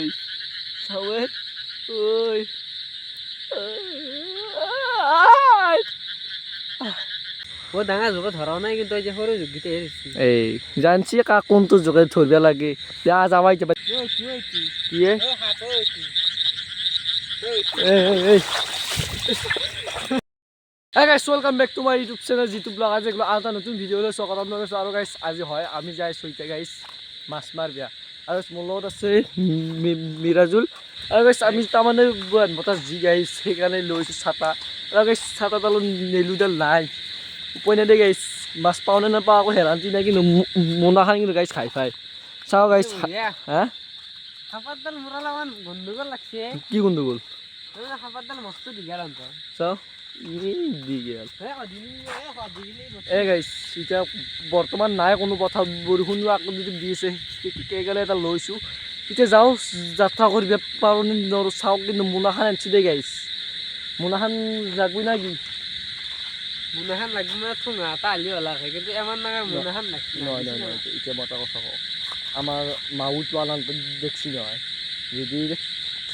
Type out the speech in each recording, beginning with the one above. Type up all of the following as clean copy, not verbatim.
Guys চাওয়ে ওই ও ডাঙা জোকে ধৰাও নাই কিন্তু এই যে সৰু জোগিতে এৰিছি এই জানছি কা কোনটো জোকে ধরবে লাগে যা যাবাই যাবা কি এ এই Hey guys, welcome back to my YouTube channel YouTube vlog. आज एकलो आलता नतुन भिडिओ ले स्वागत আপোনালোক আৰু गाइस আজি হয় আমি যাই সৈতে गाइस মাছ মাৰবিয়া আৰু স্মলত আছে মিৰাজুল আৰু गाइस আমি তামানে বুৱান বতা জি गाइस সেইকাৰণে লৈছো ছাতা আৰু गाइस ছাতা দাল নেলুডাল নাই উপনে দে गाइस মাছ পাওনে না পা আকৌ হেৰান্তি নাই কিন্তু মোনা খান কিন্তু गाइस খাই পাই চাও गाइस হা হাপাতদাল মুৰালামান গন্ডগোল লাগছে কি গন্ডগোল হাপাতদাল মস্ত দিগাল অন্ত চাও গাইস এটা বর্তমান নাই কোনো কথা বৰষুণ আকৌ যদি দিছে কেগালে এটা লৈছো এতিয়া যাও যাত্ৰা কৰিব পাৰো নৰো চাও কিন্তু মুনাখান আনছি দে গাইস মুনাখান যাগবি না কি মুনাখান লাগবি না ঠুঙা তালি হলা কিন্তু এমান না মুনাখান লাগছি নয় এতিয়া মতা কথা কও আমাৰ মাউটো আলান দেখছি নহয় যদি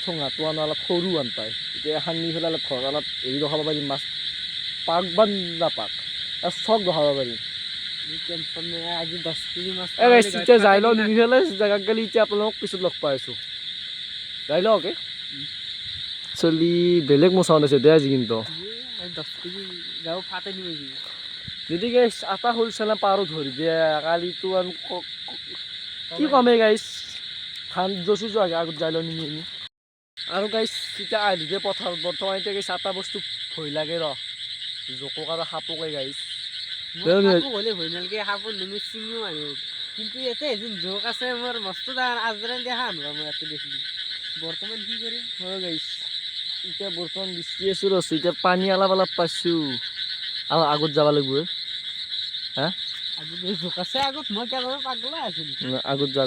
ঠুঙাটো আনা অলপ সৰু আন পায় এতিয়া সানি পেলাই অলপ ঘৰত অলপ এৰি ৰখাব পাৰিম মাছ পাক বা নাপাক আৰু চব ৰখাব পাৰিম আজি 10 কেজি মাছ এতিয়া যাই লওঁ নিমি পেলাই জেগাত গ'লে এতিয়া আপোনালোকক পিছত লগ পাই আছোঁ যাই লওঁ অ'কে চলি বেলেগ মোৰ চাউণ্ড আছে দে আজি কিন্তু 10 কেজি যাও ফাটে নিবি যদি গাইছ আটা হ'লচেল পাৰো ধৰি দিয়ে কালিতো আৰু কি কমে গাইছ ধান জচি যোৱা আগত যাই লওঁ নিমি আমি আৰু গাইছ এতিয়া আহিলে পথাৰ বৰ্তমান এতিয়া গাইছ এটা বস্তু ভয় লাগে ৰ জোকক আৰু সাপকে গাইছ হ'লে ভয় নালাগে সাপৰ নিমি চিঙিও আৰু কিন্তু ইয়াতে এদিন জোক আছে মোৰ মস্ত আজৰাল দেখা আনবা মই ইয়াতে দেখিলি বৰ্তমান কি কৰিম হয় গাইছ এতিয়া বৰ্তমান দিছি আছোঁ ৰছো এতিয়া পানী অলপ অলপ পাইছোঁ আৰু আগত যাব লাগিব হা আগত জোক আছে আগত মই কিয় কৰিব পাগলা আছিলোঁ আগত যা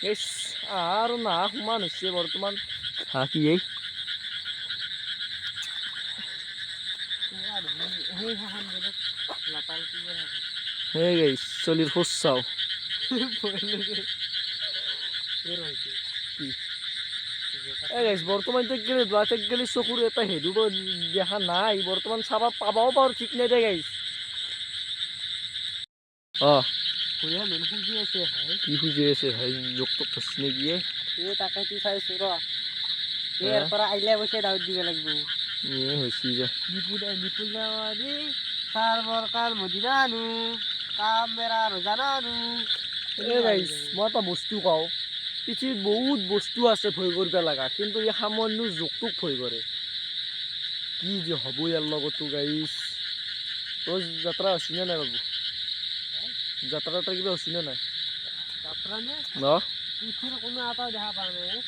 গাইছ আৰু না সমান হৈছে বৰ্তমান হা কি এই hey guys চলিৰ খোজ চাও বৰ্তমান গেলে চকুৰ এটা হেদুব দেখা নাই বৰ্তমান চাবা পাবাও পাৰো ঠিক নাই দে গাইছ কি খুজি আছে ভাই জোকটো ধৰছি নেকি তাকে তুই চাইছো ৰ ইয়াৰ পৰা আইলে বসে দাউত দিব লাগিব হৈছে যে বিপুল দি সাৰ্বৰ কাল মদিনানো কামেৰা ৰজানানো গাইছ মই এটা বস্তু কওঁ পৃথিৱীত বহুত বস্তু আছে ভয় কৰিব লগা কিন্তু এই সামান্য জোকটোক ভয় কৰে কি যে হ'ব ইয়াৰ লগতো গাইছ তোৰ যাত্ৰা হৈছে নে নাই বাবু যাত্ৰা কিবা হৈছে নে নাই কোনো এটা দেখা পোৱা নাই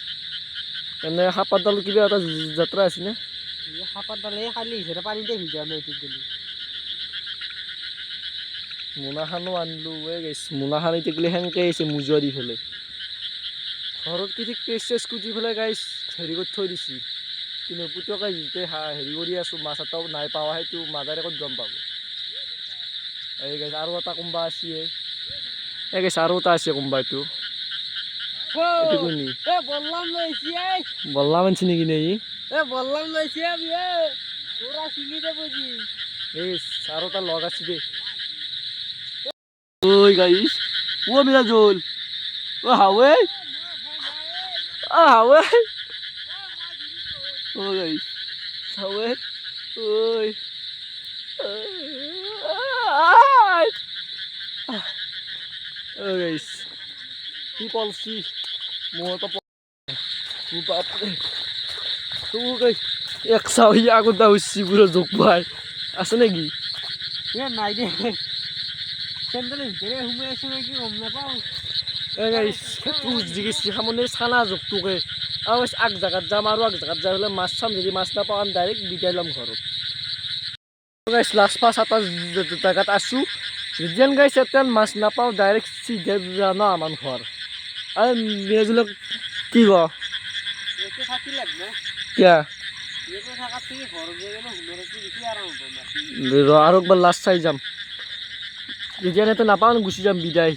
এনে সাপাতডাল কিবা এটা যাত্ৰা আছে নে সাপাতডাল খালি হিচাপে পানীতে ভিজা নাই ঠিক গ'লি মোনাখানো আনিলোঁ গাইছ মোনাখান এতিয়া গ'লে সেনেকৈ আহিছে মুজুৱা দি পেলাই ঘৰত কি ঠিক পেচ চেচ কুটি পেলাই গাইছ হেৰি কৰি থৈ দিছি কিন্তু পুতুৱাকৈ যেতিয়া হেৰি কৰি আছোঁ মাছ এটাও নাই পাৱা সেইটো মাদাৰে ক'ত গম পাব এই গাইছ আৰু এটা কোনোবা আছে এই গাইছ আৰু এটা আছে কোনোবা এইটো বল্লাম আনছি নেকি নে বল্লাম লৈছে তোৰা চিঙি দে বুজি এই আৰু এটা লগ আছে দে ঐ গাইছ ও মিৰাজুল ও হাৱে ও গাইছ হাৱে ঐ গাইছ কি পলছি মোৰতো বাপৰে এক চাও আগত হৈছে পুরো জোক পাই আছে নাকি নাই দে চেন্দেলের ভিতরে ঘুমাই আছে নাকি গম নাপাও জিগিছি সামনে চানা জোকটোকে আৰু আগ জাগাত যাম আৰু আগ জাগাত যাই পেলাই মাছ চাম যদি মাছ নাপাওঁ আমি ডাইৰেক্ট বিদায় ল'ম ঘৰত লাষ্ট পাঁচ এটা জাগাত আছোঁ যেন গাইছে তেন মাছ নাপাওঁ ডাইৰেক্ট চিধা যাওঁ আমাৰ ঘৰ আৰু মিৰাজুলক কি ক কিয়া আৰু একবাৰ লাষ্ট চাই যাম যেতিয়া নাপাওঁ গুচি যাম বিদায়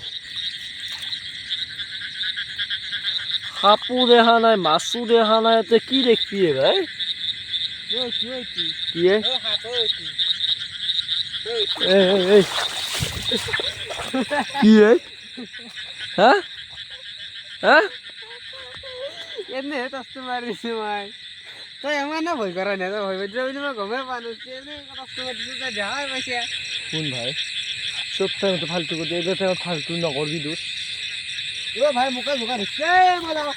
সাপো দেখা নাই মাছো দেখা নাই ইয়াতে কি দেখবি ভাই কি এ? এই কি এ? হা হা এনে তস্ত মাৰিছো মই তই এমানে না ভয় কৰা নাই তই ভয় পাইছ বুলি মই গমেই পোৱা নাছিলো এনে তস্ত মাৰিছো তই দেখাই পাইছে কোন ভাই চব টাইমতে ফাল্টু কৰি দিয়ে এতিয়া টাইমত ফাল্টু নকৰবি দোষ অ ভাই মোকে জোকা দিছে মই যাওঁ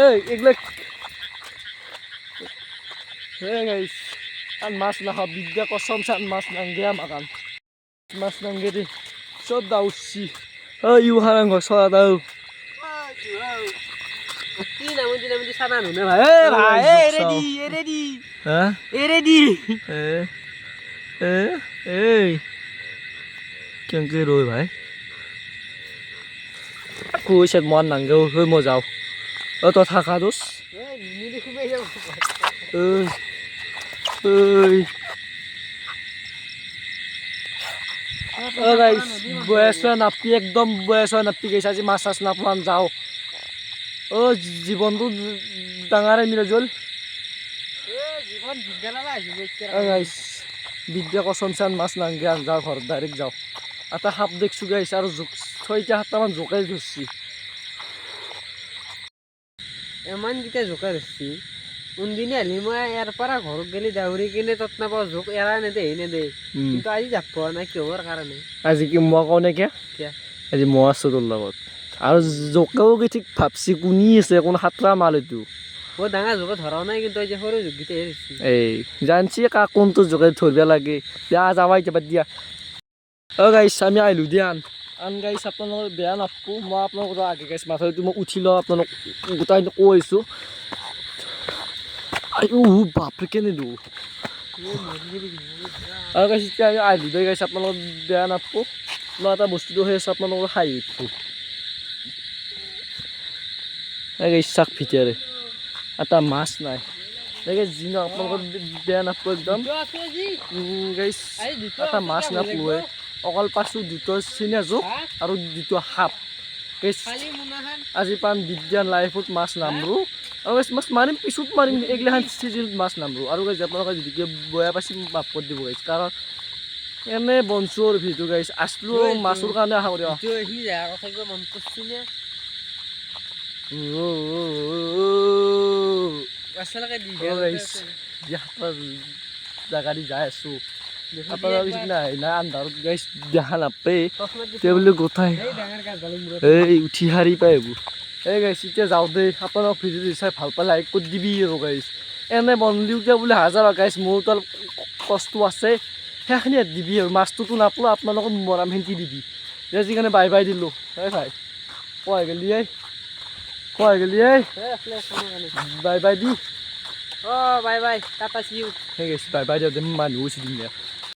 এই এইবিলাক হে গাইছ আন মাছ নাখাওঁ বিদ্যা কচম চান মাছ নাংগে আমাকান মাছ নাংগে দে চব দাউচি ইউ হাৰাং চৰা দাও কি নামতি চানা নুনে ভাই এ ভাই এ ৰেডি হা এ ৰেডি এই কেনেকে ৰৈ ভাই কৈছে মন নাংগে হৈ মই যাওঁ তই থাকা দোষ বয়স নাপি একদম বয়স নাপি গৈছে আজি মাছ চাছ নাপাম যাওঁ জীৱনটো ডাঙৰে মিৰাজুল বিদ্যা কচম চান মাছ নাংগে যাওঁ ঘৰত ডাইৰেক্ট যাওঁ এটা সাপ দেখছোঁ গাইছে আৰু ছয়টা সাতটামান জোকাই ধৰছি এমান কেইটা জোকা ধৰছি কোনদিনে আহিলি মই ইয়াৰ পৰা ঘৰত গেলি দাউৰি কিনে তত নাপাওঁ জোক এৰা নেদে কিন্তু আজি যাব পোৱা নাই কিহৰ কাৰণে আজি কি মই কওঁ নে কিয় আজি মই আছোঁ তোৰ লগত আৰু জোকাও কি ঠিক ভাবছি কোনি আছে কোন সাতটা মাল এইটো মই ডাঙৰ জোকা ধৰাও নাই কিন্তু আজি সৰু জোককেইটাহে ধৰছি এই জানছি কাক কোনটো জোকাই ধৰিব লাগে দিয়া যাবা এতিয়া বাদ দিয়া গাইছ আমি আহিলোঁ দিয়া আন গাইছ আপোনালোকৰ বেয়া নাপাব মই আপোনালোকৰ আগে গাইছ মাথাটো মই উঠি লওঁ আপোনালোক গোটাই কৈছোঁ আইও বাপৰে কেনেদো আৰু গাইছ এতিয়া আমি আহিলোঁ দেই গাইছ আপোনালোকৰ বেয়া নাপাব মই এটা বস্তুটো হৈ আছোঁ আপোনালোকৰ খাই উঠোঁ গাইছ চাক ভিতৰে এটা মাছ নাই গাইছ যি ন আপোনালোকৰ বেয়া নাপাব একদম গাইছ এটা মাছ নাপালোঁ অকল পাছোঁ দুটা চিনা জোক আৰু দুটা সাপ আজি পাম বিদ্যান লাইফত মাছ নামৰো আৰু মাছ মাৰিম পিছত মাৰিম এইগিলাখান চিজনত মাছ নামৰো আৰু গাইছ আপোনালোকে যদি বেয়া পাইছে মাফ কৰি দিব গাইছ কাৰণ এনে বনচুৰ ভিডিঅ' গাইছ আছিলোঁ মাছৰ কাৰণে আশা কৰি জাগা দি যাই আছোঁ আন্ধাৰত গাইছ দেখা নাপায় বোলে গোটাই এই উঠি সাৰি পাই এইবোৰ এই গাইছ এতিয়া যাওঁ দেই আপোনালোক ভিডিঅ'টো চাই ভাল পালে লাইক কৰি দিবি আৰু গাইছ এনে বনলিওকে বোলে হাজাৰ গাইছ মোৰতো অলপ কষ্ট আছে সেইখিনি দিবি আৰু মাছটোতো নাপালোঁ আপোনালোকক মৰামখিনি দিবি যিকাৰণে বাই বাই দিলোঁ এই ভাই কোৱাই গেলি বাই বাই দি bye bye tata see you সেই গাইছ বাই বাই দিওঁ মানুহো চিনি দিয়া